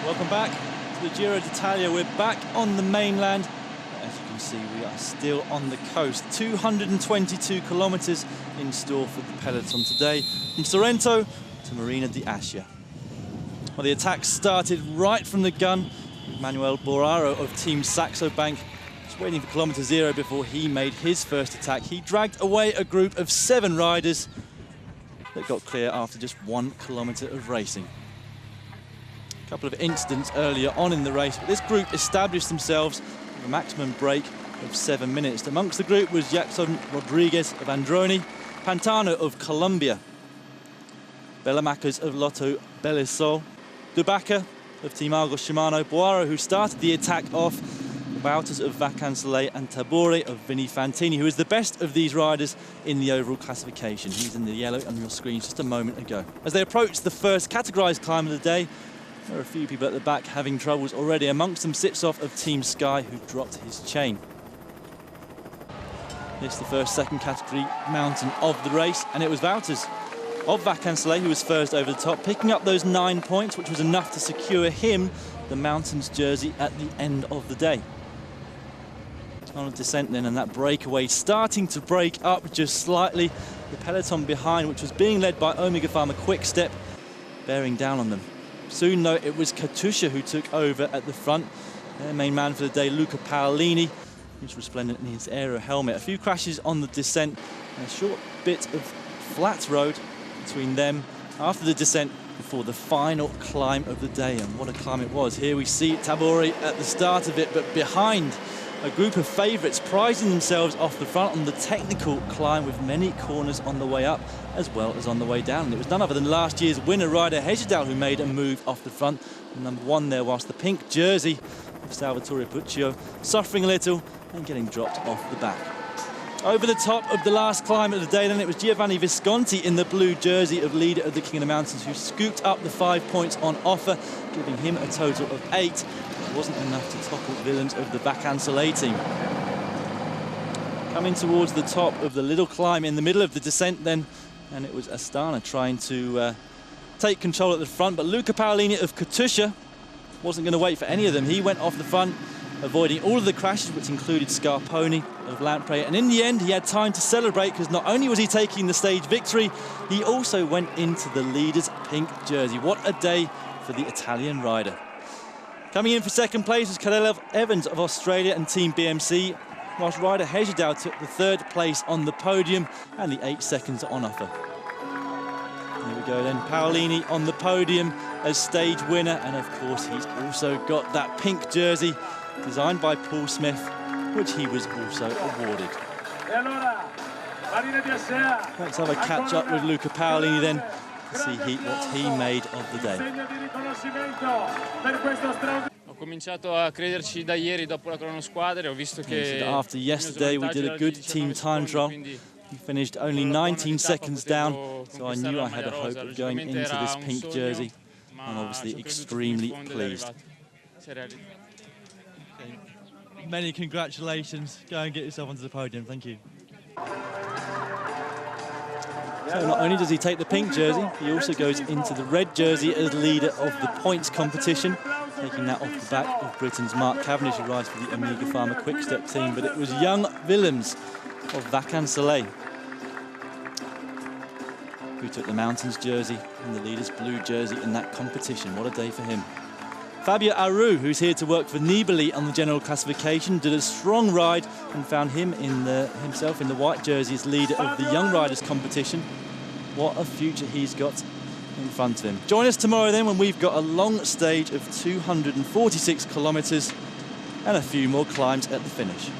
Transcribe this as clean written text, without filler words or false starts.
Welcome back to the Giro d'Italia. We're back on the mainland. As you can see, we are still on the coast. 222 kilometers in store for the peloton today, from Sorrento to Marina di Ascia. Well, the attack started right from the gun with Manuel Boraro of Team Saxo Bank, just waiting for kilometer zero before he made his first attack. He dragged away a group of 7 riders that got clear after just 1 kilometer of racing. A couple of incidents earlier on in the race, but this group established themselves with a maximum break of 7 minutes. Amongst the group was Jackson Rodriguez of Androni, Pantano of Colombia, Belamakers of Lotto Belisol, Dubaca of Team Argos Shimano, Boaro, who started the attack off, the Wouters of Vacansoleil, and Tabore of Vinny Fantini, who is the best of these riders in the overall classification. He's in the yellow on your screen just a moment ago. As they approached the first categorised climb of the day, there are a few people at the back having troubles already. Amongst them, Sipsov of Team Sky, who dropped his chain. This is the first second category mountain of the race, and it was Wouters of Vacansoleil who was first over the top, picking up those 9 points, which was enough to secure him the mountains jersey at the end of the day. On a descent then, and that breakaway starting to break up just slightly. The peloton behind, which was being led by Omega Pharma Quick-Step, bearing down on them. Soon, though, it was Katusha who took over at the front. Their main man for the day, Luca Paolini, who's resplendent in his aero helmet. A few crashes on the descent, and a short bit of flat road between them after the descent before the final climb of the day. And what a climb it was. Here we see Tabore at the start of it, but behind a group of favourites prizing themselves off the front on the technical climb, with many corners on the way up as well as on the way down. And it was none other than last year's winner rider Hejjedal who made a move off the front, number 1 there, whilst the pink jersey of Salvatore Puccio suffering a little and getting dropped off the back. Over the top of the last climb of the day then, it was Giovanni Visconti in the blue jersey of leader of the King of the Mountains who scooped up the 5 points on offer, giving him a total of 8. It wasn't enough to topple Willems of the Vacansoleil team. Coming towards the top of the little climb in the middle of the descent then, and it was Astana trying to take control at the front, but Luca Paolini of Katusha wasn't going to wait for any of them. He went off the front, avoiding all of the crashes, which included Scarponi of Lamprey. And in the end, he had time to celebrate, because not only was he taking the stage victory, he also went into the leader's pink jersey. What a day for the Italian rider. Coming in for second place was Karel Evans of Australia and Team BMC, whilst rider Hejjedal took the 3rd place on the podium and the 8 seconds on offer. Here we go then, Paolini on the podium as stage winner, and of course he's also got that pink jersey designed by Paul Smith, which he was also awarded. Let's have a catch up with Luca Paolini then to see what he made of the day. Ho cominciato a crederci da ieri dopo la cronosquadra, ho visto che after yesterday we did a good team time trial. We finished only 19 seconds down, so I knew I had a hope of going into this pink jersey. I'm obviously extremely pleased. Many congratulations. Go and get yourself onto the podium. Thank you. So not only does he take the pink jersey, he also goes into the red jersey as leader of the points competition, taking that off the back of Britain's Mark Cavendish, who rides for the Omega Pharma Quick-Step team. But it was young Willems of Vacansoleil who took the mountains jersey and the leader's blue jersey in that competition. What a day for him. Fabio Aru, who's here to work for Nibali on the general classification, did a strong ride and found himself in the white jersey as leader of the Young Riders competition. What a future he's got in front of him. Join us tomorrow then, when we've got a long stage of 246 kilometres and a few more climbs at the finish.